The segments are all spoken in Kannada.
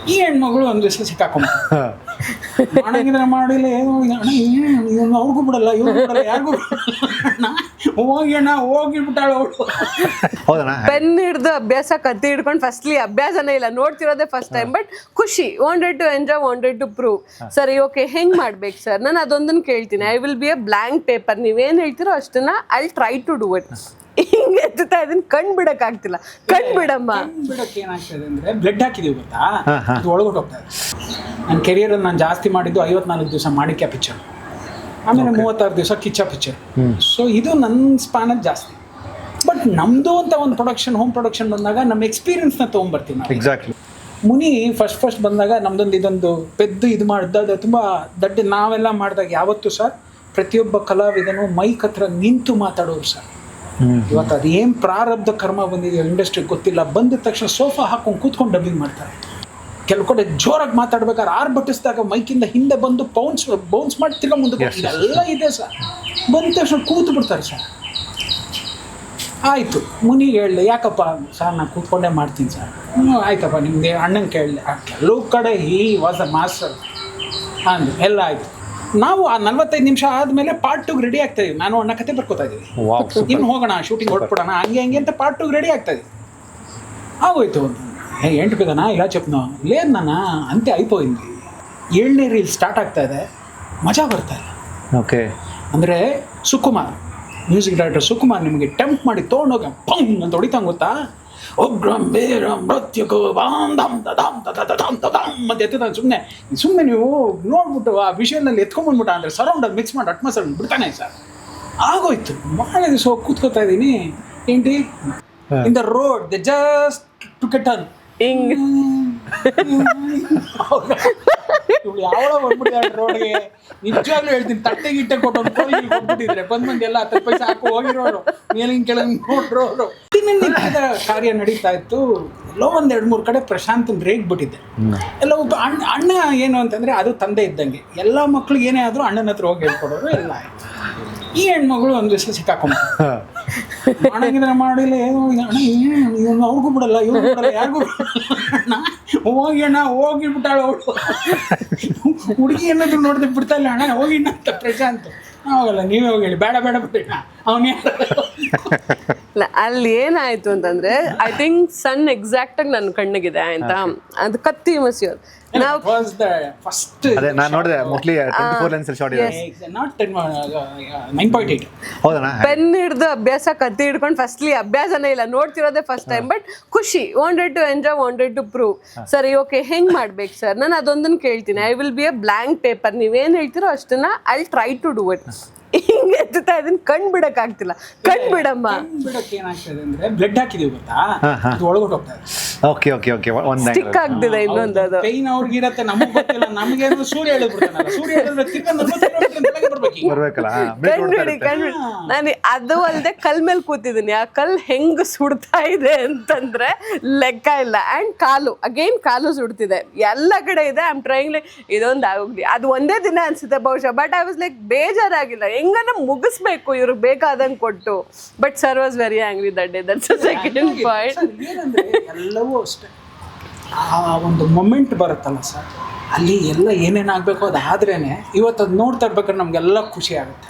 ಈ ಹೆಣ್ಮಗಳು ಒಂದು ದಿವಸ ಸಿಕ್ಕಾಕೊಂಡ ಮಾಡಂಗಿದ್ರೆ ಮಾಡಿಲ್ಲ ಏನೋ ಇವನು ಅವ್ರಿಗೂ ಬಿಡಲ್ಲ ಇವ್ರಿಗೂ ಬಿಡಲ್ಲ ಯಾರಿಗೂ ಹೋಗಿ ಅಣ್ಣ ಹೋಗಿಬಿಟ್ಟಾಳು ಅವಳು. ಪೆನ್ ಹಿಡ್ದು ಅಭ್ಯಾಸ ಕತ್ತಿ ಹಿಡ್ಕೊಂಡು ಫಸ್ಟ್ಲಿ ಅಭ್ಯಾಸನೇ ಇಲ್ಲ, ನೋಡ್ತಿರೋದೇ ಫಸ್ಟ್ ಟೈಮ್. ಬಟ್ ಖುಷಿ, wanted to enjoy, wanted to prove. ಸರಿ ಓಕೆ ಹೆಂಗ್ ಮಾಡ್ಬೇಕು ಸರ್? ನಾನು ಅದೊಂದನ್ನು ಕೇಳ್ತೀನಿ. I will be a blank paper, ನೀವೇನು ಹೇಳ್ತೀರೋ ಅಷ್ಟನ್ನ I try to do it. ಹಿಂಗೆ ಎತ್ತುತ್ತಾ ಇದನ್ನ ಕಣ್ ಬಿಡಕ್ ಆಗ್ತಿಲ್ಲ. ಕಣ್ ಬಿಡಮ್ಮ. ಬಿಡಕ್ಕೆ ಏನಾಗ್ತದೆ ಅಂದ್ರೆ ಬ್ಲಡ್ ಹಾಕಿದೀವಿ ಗೊತ್ತಾ, ಅದು ಒಳಗೊಟ್ಟು ಹೋಗ್ತಾ ಇದೆ. ನನ್ನ ಕೆರಿಯರಲ್ಲಿ ನಾನು ಜಾಸ್ತಿ ಮಾಡಿದ್ದು 54 ದಿವಸ ಮಾಣಿಕ್ಯ ಪಿಕ್ಚರ್, ಆಮೇಲೆ 36 ದಿವಸ ಕಿಚ್ಚ ಪಿಕ್ಚರ್. ಸೊ ಇದು ನನ್ನ ಸ್ಪಾನಲ್ಲಿ ಜಾಸ್ತಿ. ಬಟ್ ನಮ್ಮದು ಅಂತ ಒಂದು ಪ್ರೊಡಕ್ಷನ್, ಹೋಮ್ ಪ್ರೊಡಕ್ಷನ್ ಬಂದಾಗ ನಮ್ಮ ಎಕ್ಸ್ಪೀರಿಯನ್ಸ್ನ ತೊಗೊಂಡ್ಬರ್ತೀವಿ ನಾವು. ಎಕ್ಸಾಕ್ಟ್ಲಿ. ಮುನಿ ಫಸ್ಟ್ ಬಂದಾಗ ನಮ್ದೊಂದು ಇದೊಂದು ಪೆದ್ದು ಇದು ಮಾಡಿದಾಗ ತುಂಬ ದಡ್ಡ ನಾವೆಲ್ಲ ಮಾಡಿದಾಗ ಯಾವತ್ತೂ ಸರ್ ಪ್ರತಿಯೊಬ್ಬ ಕಲಾವಿದನು ಮೈಕ್ ಹತ್ರ ನಿಂತು ಮಾತಾಡೋರು ಸರ್. ಇವತ್ತು ಅದು ಏನು ಪ್ರಾರಬ್ಧ ಕರ್ಮ ಬಂದಿದೆಯೋ ಇಂಡಸ್ಟ್ರಿಗೆ ಗೊತ್ತಿಲ್ಲ. ಬಂದ ತಕ್ಷಣ ಸೋಫಾ ಹಾಕೊಂಡು ಕೂತ್ಕೊಂಡು ಡಬ್ಬಿಂಗ್ ಮಾಡ್ತಾರೆ. ಕೆಲವು ಕಡೆ ಜೋರಾಗಿ ಮಾತಾಡ್ಬೇಕಾದ್ರೆ ಬಟ್ಟಿಸಿದಾಗ ಮೈಕಿಂದ ಹಿಂದೆ ಬಂದು ಬೌನ್ಸ್ ಮಾಡಿ ತಿರ್ಗಾ ಮುಂದೆ ಎಲ್ಲ ಇದೆ ಸರ್. ಬಂದ ತಕ್ಷಣ ಕೂತು ಬಿಡ್ತಾರೆ ಸರ್. ಆಯಿತು, ಮುನಿಗೆ ಹೇಳಿದೆ ಯಾಕಪ್ಪ ಸರ್ ನಾನು ಕೂತ್ಕೊಂಡೇ ಮಾಡ್ತೀನಿ ಸರ್. ಆಯ್ತಪ್ಪ ನಿಮಗೆ ಅಣ್ಣಂಗೆ ಕೇಳಿದೆ. ಕೆಲವು ಕಡೆ ಈ ವಾಸ್ ಅ ಮಾಸ್ಟರ್ ಅಂದು ಎಲ್ಲ ಆಯಿತು. ನಾವು ಆ 45 ನಿಮಿಷ ಆದಮೇಲೆ ಪಾರ್ಟ್ 2 ರೆಡಿ ಆಗ್ತಾ ಇದೀವಿ. ನಾನು ಅಣ್ಣ ಕತೆ ಬರ್ಕೋತಾ ಇದ್ದೀವಿ, ಇನ್ನು ಹೋಗೋಣ ಶೂಟಿಂಗ್ ಹೊರಟ್ಬಿಡೋಣ ಹಂಗೆ ಅಂತ ಪಾರ್ಟ್ 2 ರೆಡಿ ಆಗ್ತಾ ಇದೆ. ఆగోయితు ఏంటి పెదనా ఇలా చెప్తున్నావు లేదు నాన్న అంతే అయిపోయింది 7ನೇ ರೀಲ್ ಸ್ಟಾರ್ಟ್ ಆಗ್ತಾ ಇದೆ ಮಜಾ ಬರ್ತಾ ಇಲ್ಲ ಓಕೆ ಅಂದರೆ ಸುಕುಮಾರ್ ಮ್ಯೂಸಿಕ್ ಡೈರೆಕ್ಟರ್ ಸುಕುಮಾರ್ ನಿಮಗೆ ಟೆಂಪ್ ಮಾಡಿ ತೊಗೊಂಡೋಗ ಪಂಗ್ ಅಂತ ಹೊಡಿತಾಂಗೆ ಗೊತ್ತಾ ಒಗ್ರಂ ಬೇರಂ ಮೃತ್ಯುಕು ಬಾಂ ದಮ್ ದಮ್ ದಮ್ ದಮ್ ಅಂತ ಎತ್ತಾನೆ ಸುಮ್ಮನೆ ನೀವು ನೋಡ್ಬಿಟ್ಟು ಆ ವಿಷಯದಲ್ಲಿ ಎತ್ಕೊಂಡ್ಬಂದ್ಬಿಟ್ಟ ಅಂದರೆ ಸರೌಂಡಲ್ಲಿ ಮಿಕ್ಸ್ ಮಾಡಿ ಅಟ್ಮಾಸ್ಫಿಯರ್ ಬಿಡ್ತಾನೆ ಸರ್ ಆಗೋಯ್ತು ಭಾಳ ದಿವಸ ಹೋಗಿ ಕೂತ್ಕೋತಾ ಇದ್ದೀನಿ ఏంటి in the road they just took a turn ಯಾವಳ ಬಂದ್ಬಿಟ್ಟಿದ್ದಾರೆ ರೋಡ್ಗೆ ನಿಜವಾಗ್ಲೂ ಹೇಳ್ತೀನಿ ತಟ್ಟೆ ಗಿಟ್ಟೆ ಕೊಟ್ಟು ಕೊಟ್ಬಿಟ್ಟಿದ್ರೆ ಬಂದ್ ಎಲ್ಲ 10 ಪೈಸೆ ಹಾಕಿ ಹೋಗಿರೋರು ಮೇಲಿನ ಕೆಳಗೆ ನೋಡ್ರೋರು ಕಾರ್ಯ ನಡೀತಾ ಇತ್ತು ಎಲ್ಲೋ 1-2-3 ಕಡೆ ಪ್ರಶಾಂತನ್ ರೇಗ್ ಬಿಟ್ಟಿದ್ದೆ ಎಲ್ಲ ಒಬ್ಬ ಅಣ್ಣ ಏನು ಅಂತಂದ್ರೆ ಅದು ತಂದೆ ಇದ್ದಂಗೆ ಎಲ್ಲ ಮಕ್ಳಿಗೆ ಏನೇ ಆದ್ರೂ ಅಣ್ಣನ ಹತ್ರ ಹೋಗಿ ಹೇಳ್ಕೊಡೋರು ಎಲ್ಲ ಆಯ್ತು ಈ ಹೆಣ್ಮಗಳು ಒಂದು ದಿವಸ ಸಿಕ್ಕಾಕೊಂಡ ಮಾಡಂಗಿದ್ರೆ ಮಾಡಿಲ್ಲ ಏನೋ ಅಣ್ಣ ಇವನು ಅವ್ರಿಗೂ ಬಿಡಲ್ಲ ಇವ್ರಿಗೂ ಬಿಡಲ್ಲ ಯಾರಿಗೂ ಅಣ್ಣ ಹೋಗಿ ಅಣ್ಣ ಹೋಗಿಬಿಟ್ಟಾಳು ಅವಳು ಹುಡುಗಿ ಏನಾದ್ರು ನೋಡಿದ್ರೆ ಬಿಡ್ತಾ ಇಲ್ಲ ಅಣ್ಣ ಹೋಗಿ ಅಂತ ಪ್ರಶಾಂತ್ ಹೋಗಲ್ಲ ನೀವೇ ಹೋಗಿ ಹೇಳಿ ಬೇಡ ಬೇಡ ಬಿಟ್ಟಿಲ್ಲ ಅವನೇ ಅಲ್ಲಿ ಏನಾಯ್ತು ಅಂತಂದ್ರೆ ಐ ಥಿಂಕ್ ಸನ್ ಎಕ್ಸಾಕ್ಟ್ ಆಗಿ ನನ್ನ ಕಣ್ಣಿಗಿದೆ ಆಯ್ತಾ ಅದು ಕತ್ತಿ ಮಸಿಯೋದು ಪೆನ್ ಹಿಡ್ದು ಅಭ್ಯಾಸ ಕತ್ತಿ ಹಿಡ್ಕೊಂಡು ಫಸ್ಟ್ಲಿ ಅಭ್ಯಾಸನೇ ಇಲ್ಲ ನೋಡ್ತಿರೋದೇ ಫಸ್ಟ್ ಟೈಮ್ ಬಟ್ ಖುಷಿ wanted to enjoy wanted to prove ಸರಿ ಓಕೆ ಹೆಂಗ್ ಮಾಡ್ಬೇಕು ಸರ್ ನಾನು ಅದೊಂದನ್ನು ಕೇಳ್ತೀನಿ I will be a blank paper ನೀವೇನು ಹೇಳ್ತೀರೋ ಅಷ್ಟನ್ನ I try to do it ಹಿಂಗೆ ಎತ್ತುತ್ತಾ ಇದನ್ನ ಕಣ್ ಬಿಡಕ್ ಆಗ್ತಿಲ್ಲ ಕಣ್ ಬಿಡಮ್ಮ ಬಿಡಕ್ಕೆ ಏನಾಗ್ತದೆ ಅಂದ್ರೆ ಬ್ಲಡ್ ಹಾಕಿದೀವಿ ಗೊತ್ತಾ ಅದು ಒಳಗೊಟ್ಟು ಹೋಗ್ತಾ ಇದೆ ಓಕೆ ಓಕೆ ಓಕೆ ಒಂದು ಸ್ಟಿಕ್ ಆಗ್ತಿದೆ ಇನ್ನೊಂದು ಅದು ಪೈನ್ ಅವ್ರಿಗೆ ಇರತ್ತೆ ನಮಗೆ ಗೊತ್ತಿಲ್ಲ ನಮಗೆ ಅಂದ್ರೆ ಸೂರ್ಯ ಹೇಳಿದ್ಬಿಡ್ತಾನಲ್ಲ ಸೂರ್ಯ ಹೇಳಿದ್ರೆ ಬರ್ಬೇಕಲ್ಲ ನಾನು ಅದು ಅಲ್ಲದೆ ಕಲ್ ಮೇಲೆ ಕೂತಿದ್ದೀನಿ ಆ ಕಲ್ ಹೆಂಗ್ ಸುಡ್ತಾ ಇದೆ ಅಂತಂದ್ರೆ ಲೆಕ್ಕ ಇಲ್ಲ ಅಂಡ್ ಕಾಲು ಸುಡ್ತಿದೆ ಎಲ್ಲ ಕಡೆ ಇದೆ ಐ ಆಮ್ ಟ್ರೈಂಗ್ ಲೈಕ್ ಇದೊಂದು ಆಗೋಗ್ಲಿ ಅದು ಒಂದೇ ದಿನ ಅನ್ಸುತ್ತೆ ಬಹುಶಃ ಬಟ್ ಐ ವಾಸ್ ಲೈಕ್ ಬೇಜಾರಾಗಿಲ್ಲ ಹೆಂಗನ್ನ ಮುಗಿಸ್ಬೇಕು ಇವ್ರಿಗೆ ಬೇಕಾದಂಗೆ ಕೊಟ್ಟು but sir was very angry that day that's second point ಎಲ್ಲವೂ ಅಷ್ಟೇ ಆ ಒಂದು ಮೊಮೆಂಟ್ ಬರುತ್ತಲ್ಲ ಸರ್ ಅಲ್ಲಿ ಎಲ್ಲ ಏನೇನಾಗಬೇಕು ಅದಾದ್ರೇನೆ ಇವತ್ತು ಅದು ನೋಡ್ತಾ ಇರ್ಬೇಕಾದ್ರೆ ನಮಗೆಲ್ಲ ಖುಷಿ ಆಗುತ್ತೆ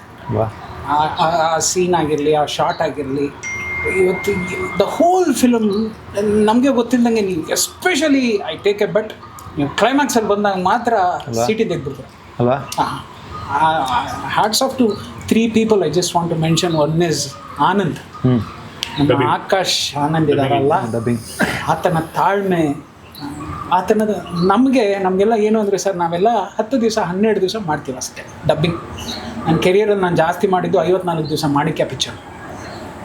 ಆ ಸೀನ್ ಆಗಿರಲಿ ಆ ಶಾರ್ಟ್ ಆಗಿರಲಿ ಇವತ್ತು ದ ಹೋಲ್ ಫಿಲಮ್ ನಮಗೆ ಗೊತ್ತಿಲ್ಲದಂಗೆ ನೀವು especially I take a bet ನೀವು ಕ್ಲೈಮ್ಯಾಕ್ಸಲ್ಲಿ ಬಂದಾಗ ಮಾತ್ರ ಸಿಟಿ ತೆಗೆದ್ಬಿಡ್ತಾರೆ ಅಲ್ವಾ hats off to 3 people I just want to mention. One is Anand ನಮ್ಮ ಆಕಾಶ್ ಆನಂದ್ ಇದಾರಲ್ಲ ಆತನ ತಾಳ್ಮೆ ಆತನದ ನಮಗೆಲ್ಲ ಏನು ಅಂದರೆ ಸರ್ ನಾವೆಲ್ಲ 10 ದಿವಸ 12 ದಿವಸ ಮಾಡ್ತೀವಿ ಅಷ್ಟೇ ಡಬ್ಬಿಂಗ್ ನನ್ನ ಕೆರಿಯರಲ್ಲಿ ನಾನು ಜಾಸ್ತಿ ಮಾಡಿದ್ದು 54 ದಿವಸ ಮಾಣಿಕ್ಯ ಪಿಕ್ಚರ್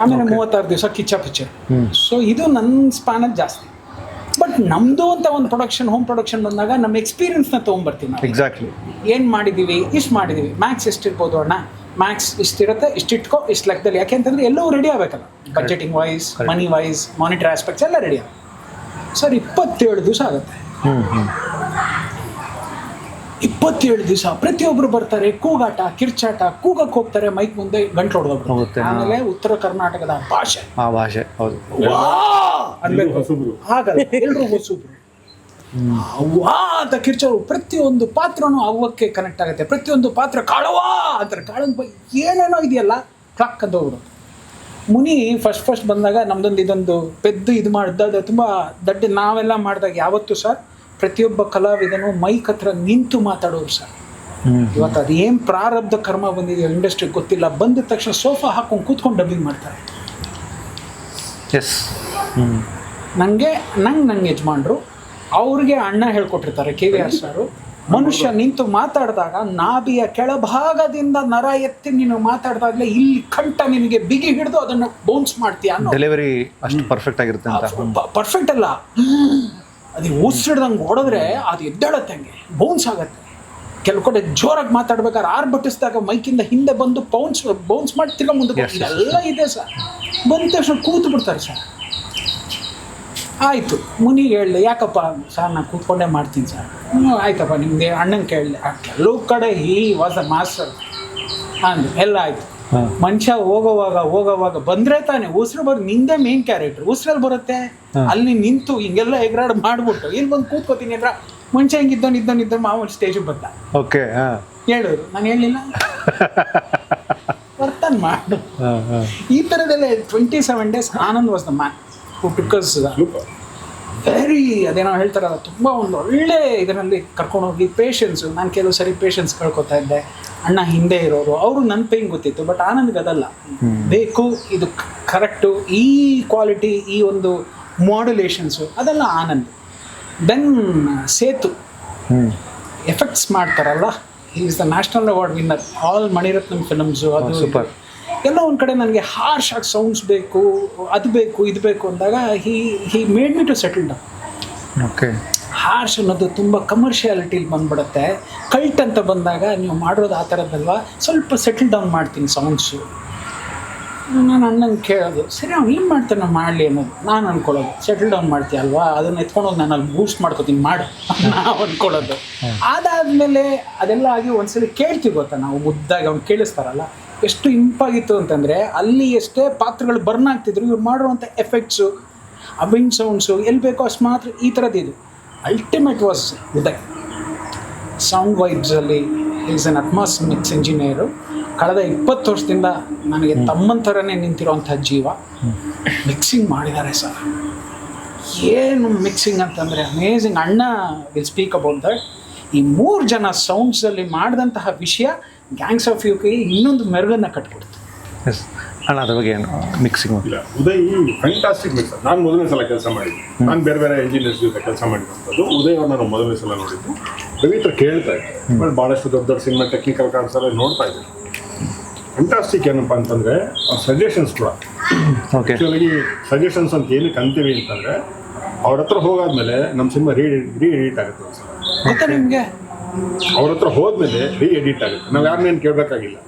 ಆಮೇಲೆ 36 ದಿವಸ ಕಿಚ್ಚ ಪಿಕ್ಚರ್ ಸೊ ಇದು ನನ್ನ ಸ್ಪಾನಲ್ಲಿ ಜಾಸ್ತಿ ಬಟ್ ನಮ್ಮದು ಅಂತ ಒಂದು ಪ್ರೊಡಕ್ಷನ್ ಹೋಮ್ ಪ್ರೊಡಕ್ಷನ್ ಬಂದಾಗ ನಮ್ಮ ಎಕ್ಸ್ಪೀರಿಯನ್ಸ್ನ ತೊಗೊಂಡ್ಬರ್ತೀವಿ ನಾವು ಎಕ್ಸಾಕ್ಟ್ಲಿ ಏನು ಮಾಡಿದ್ದೀವಿ ಇಷ್ಟು ಮಾಡಿದ್ದೀವಿ ಮ್ಯಾಕ್ಸ್ ಎಷ್ಟಿರ್ಬೋದು ಅಣ್ಣ ಮ್ಯಾಕ್ಸ್ ಇಷ್ಟಿರುತ್ತೆ ಇಷ್ಟಿಟ್ಕೋ ಇಷ್ಟು ಲೆಕ್ಕದಲ್ಲಿ ಯಾಕೆ ಅಂತಂದರೆ ಎಲ್ಲವೂ ರೆಡಿ ಆಗಬೇಕಲ್ಲ budgeting wise money wise monitor aspects ಎಲ್ಲ ರೆಡಿ ಆಗುತ್ತೆ ಸರ್ 27 ದಿವಸ ಆಗುತ್ತೆ 27 ದಿವಸ ಪ್ರತಿಯೊಬ್ಬರು ಬರ್ತಾರೆ ಕೂಗಾಟ ಕಿರ್ಚಾಟ ಕೂಗಕ್ಕೆ ಹೋಗ್ತಾರೆ ಮೈಕ್ ಮುಂದೆ ಗಂಟ್ಲು ಹೊಡೆದೋಗ್ಬಿಡುತ್ತೆ ಆಮೇಲೆ ಉತ್ತರ ಕರ್ನಾಟಕದ ಭಾಷೆ ಹೌದು ಆಗಲ್ಲ ಎಲ್ಲರೂ ಹೊಸಬ್ರು ಅವ್ವಾ ಅಂತ ಕಿರ್ಚೋರು, ಪ್ರತಿಯೊಂದು ಪಾತ್ರನೂ ಅವ್ವಕ್ಕೆ ಕನೆಕ್ಟ್ ಆಗುತ್ತೆ, ಪ್ರತಿಯೊಂದು ಪಾತ್ರ ಕಾಳವಾ ಅಂತಾರೆ, ಕಾಳನ್ ಏನೇನೋ ಇದೆಯಲ್ಲ ಕ್ಲಾಕ್ ಅಂತ ಹೋಗ್ಬಿಡೋದು. ಮುನಿ ಫಸ್ಟ್ ಬಂದಾಗ ನಮ್ದೊಂದು ಇದೊಂದು ಪೆದ್ದು ಇದು ಮಾಡಿದಾಗ ತುಂಬ ದಡ್ಡ ನಾವೆಲ್ಲ ಮಾಡಿದಾಗ ಯಾವತ್ತೂ ಸರ್ ಪ್ರತಿಯೊಬ್ಬ ಕಲಾವಿದನು ಮೈಕ್ ಹತ್ರ ನಿಂತು ಮಾತಾಡೋರು ಸರ್. ಇವತ್ತು ಅದು ಏನು ಪ್ರಾರಬ್ಧ ಕರ್ಮ ಬಂದಿದೆಯೋ ಇಂಡಸ್ಟ್ರಿಗೆ ಗೊತ್ತಿಲ್ಲ, ಬಂದ ತಕ್ಷಣ ಸೋಫಾ ಹಾಕೊಂಡು ಕೂತ್ಕೊಂಡು ಡಬ್ಬಿಂಗ್ ಮಾಡ್ತಾರೆ. ಎಸ್. ನಂಗೆ ಯಜಮಾನ್ರು ಅವ್ರಿಗೆ ಅಣ್ಣ ಹೇಳ್ಕೊಟ್ಟಿರ್ತಾರೆ KVR ಸಾರು, ಮನುಷ್ಯ ನಿಂತು ಮಾತಾಡಿದಾಗ ನಾಭಿಯ ಕೆಳಭಾಗದಿಂದ ನರ ಎತ್ತಿ ನೀನು ಮಾತಾಡಿದಾಗಲೇ ಇಲ್ಲಿ ಕಂಠ ನಿನಗೆ ಬಿಗಿ ಹಿಡಿದು ಅದನ್ನು ಬೌನ್ಸ್ ಮಾಡ್ತೀಯ ಅನ್ನೋ. ಡೆಲಿವರಿ ಅಷ್ಟು ಪರ್ಫೆಕ್ಟ್ ಆಗಿರುತ್ತೆ ಅಂತ. ಪರ್ಫೆಕ್ಟ್ ಅಲ್ಲ, ಅದು ಉಸಿಡ್ದಂಗೆ ಹೊಡೆದ್ರೆ ಅದು ಎದ್ದೇಳತ್ತೆ, ಹಂಗೆ ಬೌನ್ಸ್ ಆಗತ್ತೆ. ಕೆಲವು ಕಡೆ ಜೋರಾಗಿ ಮಾತಾಡ್ಬೇಕಾದ್ರೆ ಬಟ್ಟಿಸಿದಾಗ ಮೈಕಿಂದ ಹಿಂದೆ ಬಂದು ಬೌನ್ಸ್ ಮಾಡಿ ತಿರ್ಗಾ ಮುಂದೆ ಇದೆಲ್ಲ ಇದೆ ಸರ್. ಬಂದ ತಕ್ಷಣ ಕೂತು ಬಿಡ್ತಾರೆ ಸರ್. ಆಯಿತು, ಮುನಿಗೆ ಹೇಳಿದೆ, ಯಾಕಪ್ಪ ಸರ್ ನಾನು ಕೂತ್ಕೊಂಡೇ ಮಾಡ್ತೀನಿ ಸರ್. ಆಯ್ತಪ್ಪ ನಿಮಗೆ ಅಣ್ಣಂಗೆ ಕೇಳಿದೆ. ಕೆಲವು ಕಡೆ ಈ ವಾಸ್ ಅ ಮಾಸ್ಟರ್ ಅಂದು ಎಲ್ಲ ಆಯಿತು. ಮನುಷ್ಯ ಹೋಗೋವಾಗ ಬಂದರೆ ತಾನೆ ಉಸಿರು ನಿಂದೇ ಮೇನ್ ಕ್ಯಾರೆಕ್ಟರ್, ಉಸಿರಲ್ಲಿ ಬರುತ್ತೆ. ಅಲ್ಲಿ ನಿಂತು ಹಿಂಗೆಲ್ಲ ಎಗರಾಡ್ ಮಾಡಿಬಿಟ್ಟು ಇಲ್ಲಿ ಬಂದು ಕೂತ್ಕೋತೀನಿ ಅಂದ್ರೆ ಮನುಷ್ಯ ಹಿಂಗಿದ್ದವನಿದ್ದ ಮಾಮೂಲಿ ಸ್ಟೇಜಿಗೆ ಬಂದ. ಓಕೆ, ಹೇಳಿದ್ರು, ನಾನು ಹೇಳಿಲ್ಲ ವರ್ತನ್ ಮಾಡು. ಈ ಥರದಲ್ಲೇ 27 days Anand was the man who took us very, ಅದೇನೋ ಹೇಳ್ತಾರಲ್ಲ, ತುಂಬ ಒಂದು ಒಳ್ಳೆ ಇದರಲ್ಲಿ ಕರ್ಕೊಂಡೋಗಿ ಪೇಷನ್ಸು. ನಾನು ಕೆಲವು ಸರಿ ಪೇಷನ್ಸ್ ಕಳ್ಕೊತಾ ಇದ್ದೆ, ಅಣ್ಣ ಹಿಂದೆ ಇರೋರು, ಅವರು ನನ್ನ ಪೇನ್ ಗೊತ್ತಿತ್ತು. ಬಟ್ ಆನಂದ್ಗೆ ಅದಲ್ಲ, ಬೇಕು ಇದು ಕರೆಕ್ಟು, ಈ ಕ್ವಾಲಿಟಿ, ಈ ಒಂದು ಮಾಡ್ಯುಲೇಷನ್ಸು ಅದೆಲ್ಲ ಆನಂದ್. ದೆನ್ ಸೇತು ಎಫೆಕ್ಟ್ಸ್ ಮಾಡ್ತಾರಲ್ಲ, is the national award winner all Mani Ratnam films. ಅದು ಸೂಪರ್. ಎಲ್ಲ ಒಂದು ಕಡೆ ನನಗೆ ಹಾರ್ಶ್ ಆಗಿ ಸೌಂಡ್ಸ್ ಬೇಕು, ಅದು ಬೇಕು, ಇದು ಬೇಕು ಅಂದಾಗ he made me to settle down. Okay. Harsh ಅನ್ನೋದು ತುಂಬ ಕಮರ್ಷಿಯಾಲಿಟಿಲಿ ಬಂದ್ಬಿಡುತ್ತೆ. ಕಲ್ಟ್ ಅಂತ ಬಂದಾಗ ನೀವು ಮಾಡೋದು ಆ ಥರದ್ದಲ್ವಾ, ಸ್ವಲ್ಪ ಸೆಟಲ್ ಡೌನ್ ಮಾಡ್ತೀನಿ ಸೌಂಡ್ಸು. ನಾನು ಅಣ್ಣಂಗೆ ಕೇಳೋದು, ಸರಿ ಅವ್ನು ಏನು ಮಾಡ್ತಾನೆ ಮಾಡಲಿ ಅನ್ನೋದು ನಾನು ಅಂದ್ಕೊಳ್ಳೋದು. ಸೆಟಲ್ ಡೌನ್ ಮಾಡ್ತೀಯ ಅಲ್ವಾ, ಅದನ್ನು ಎತ್ಕೊಂಡೋಗಿ ನಾನು ಅಲ್ಲಿ ಬೂಸ್ಟ್ ಮಾಡ್ಕೋತೀನಿ ಮಾಡು ನಾವು ಅಂದ್ಕೊಳ್ಳೋದು. ಅದಾದಮೇಲೆ ಅದೆಲ್ಲ ಆಗಿ ಒಂದ್ಸಲಿ ಕೇಳ್ತೀವಿ ಗೊತ್ತಾ, ನಾವು ಮುದ್ದಾಗಿ ಅವ್ನು ಕೇಳಿಸ್ತಾರಲ್ಲ, ಎಷ್ಟು ಇಂಪಾಗಿತ್ತು ಅಂತಂದರೆ ಅಲ್ಲಿ ಎಷ್ಟೇ ಪಾತ್ರಗಳು ಬರ್ನ್ ಆಗ್ತಿದ್ರು, ಇವ್ರು ಮಾಡಿರುವಂಥ ಎಫೆಕ್ಟ್ಸು, ಆ ವಿಂಡ್ ಸೌಂಡ್ಸು ಎಲ್ಲಿ ಬೇಕೋ ಅಷ್ಟು ಮಾತ್ರ. ಈ ಥರದ್ದು ಇದು ಅಲ್ಟಿಮೇಟ್ ವಾಸ್ ಉದಯ್. ಸೌಂಡ್ ವೈಬ್ಸಲ್ಲಿ is an Atmos mix engineer. ಕಳೆದ 20 ವರ್ಷದಿಂದ ನನಗೆ ತಮ್ಮನ ಥರನೇ ನಿಂತಿರೋವಂಥ ಜೀವ. ಮಿಕ್ಸಿಂಗ್ ಮಾಡಿದ್ದಾರೆ ಸರ್, ಏನು ಮಿಕ್ಸಿಂಗ್ ಅಂತಂದರೆ ಅಮೇಝಿಂಗ್. ಅಣ್ಣ ವಿಲ್ ಸ್ಪೀಕ್ ಅಬೌಟ್ ದಟ್. ಈ 3 ಜನ ಸೌಂಡ್ಸಲ್ಲಿ ಮಾಡಿದಂತಹ ವಿಷಯ ಗ್ಯಾಂಗ್ಸ್ ಆಫ್ ಯುಕೆ ಇನ್ನೊಂದು ಮೆರುಗನ್ನು ಕಟ್ಕೊಡ್ತು. ಎಸ್ ಅಣ್ಣ, ಅದ್ರ ಬಗ್ಗೆ ಏನು ಮಿಕ್ಸಿಂಗ್ ಇಲ್ಲ, ಉದಯ್ ಫ್ಯಾಂಟಾಸ್ಟಿಕ್ ಮಿಕ್ಸರ್. ನಾನು ಮೊದಲನೇ ಸಲ ಕೆಲಸ ಮಾಡಿದ್ದು, ನಾನು ಬೇರೆ ಇಂಜಿನಿಯರ್ಸ್ ಜೊತೆ ಕೆಲಸ ಮಾಡಿದಂಥದ್ದು. ಉದಯ್ ಅವ್ರು ನಾನು ಮೊದಲನೇ ಸಲ ನೋಡಿದ್ದು. ರವಿತ್ರ ಕೇಳ್ತಾ ಇದ್ದೆ, ಬಟ್ ಭಾಳಷ್ಟು ದೊಡ್ಡ ಸಿನಿಮಾ ಟೆಕ್ನಿಕಲ್ ಕಾನ್ಸರ್ ನೋಡ್ತಾ ಇದ್ದೆ. ಫ್ಯಾಂಟಾಸ್ಟಿಕ್ ಏನಪ್ಪ ಅಂತಂದರೆ ಸಜೆಷನ್ಸ್ ಕೂಡ. ಓಕೆ. ಆ್ಯಕ್ಚುಲಾಗಿ ಸಜೆಷನ್ಸ್ ಅಂತ ಏನಕ್ಕೆ ಅಂತೀವಿ ಅಂತಂದರೆ, ಅವ್ರ ಹತ್ರ ಹೋಗಾದ್ಮೇಲೆ ನಮ್ಮ ಸಿನಿಮಾ ರೀ ಎಡಿಟ್ ಆಗುತ್ತೆ ಒಂದ್ಸಲ. ಗೊತ್ತಾ ನಿಮಗೆ, ಅವ್ರ ಹತ್ರ ಹೋದ್ಮೇಲೆ ರೀ ಎಡಿಟ್ ಆಗುತ್ತೆ. ನಾವು ಯಾರನ್ನೇನು ಕೇಳಬೇಕಾಗಿಲ್ಲ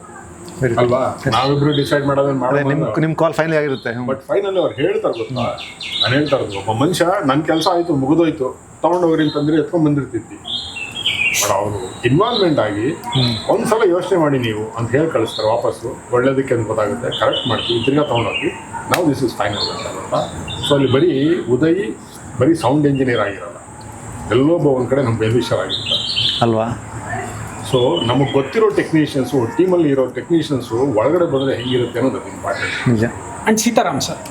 ಅಲ್ವಾ, ನಾವಿಬ್ರು ಡಿಸೈಡ್ ಮಾಡೋದನ್ನ ಮಾಡೋದು. ನಿಮ್ಮ ಕಾಲ್ ಫೈನಲ್ ಆಗಿರುತ್ತೆ. ಬಟ್ ಫೈನಲಿ ಅವ್ರು ಹೇಳ್ತಾರೆ ಗೊತ್ತಾ, ನಾನು ಹೇಳ್ತಾ ಇರೋದು, ಒಬ್ಬ ಮನುಷ್ಯ ನನ್ನ ಕೆಲಸ ಆಯಿತು ಮುಗಿದೋಯ್ತು ತೊಗೊಂಡೋಗ್ರಿ ಅಂತಂದ್ರೆ ಎತ್ಕೊಂಡ್ ಬಂದಿರ್ತಿದ್ವಿ. ಬಟ್ ಅವರು ಇನ್ವಾಲ್ವ್ಮೆಂಟ್ ಆಗಿ ಒಂದ್ಸಲ ಯೋಚನೆ ಮಾಡಿ ನೀವು ಅಂತ ಹೇಳಿ ಕಳಿಸ್ತಾರೆ ವಾಪಸ್ಸು. ಒಳ್ಳೇದಕ್ಕೆ ಅಂತ ಗೊತ್ತಾಗುತ್ತೆ, ಕರೆಕ್ಟ್ ಮಾಡ್ತೀವಿ, ತಿರ್ಗಾ ತೊಗೊಂಡೋಗಿ ನಾವು ದಿಸ್ ಇಸ್ ಫೈನಲ್ ಅಂತ. ಸೊ ಅಲ್ಲಿ ಬರೀ ಸೌಂಡ್ ಇಂಜಿನಿಯರ್ ಆಗಿರಲ್ಲ, ಎಲ್ಲೊಬ್ಬ ಒಂದು ಕಡೆ ನಮ್ಮ ವೆಲ್ವಿಷರ್ ಆಗಿರ್ತಾರೆ ಅಲ್ವಾ. ಸೊ ನಮಗೆ ಗೊತ್ತಿರೋ ಟೆಕ್ನಿಷಿಯನ್ಸು, ಟೀಮಲ್ಲಿ ಇರೋ ಟೆಕ್ನಿಷಿಯನ್ಸು ಒಳಗಡೆ ಬಂದರೆ ಹೆಂಗಿರುತ್ತೆ ಅನ್ನೋದು ಇಂಪಾರ್ಟೆಂಟ್. ನಿಜ. ಆ್ಯಂಡ್ ಸೀತಾರಾಮ್ ಸರ್,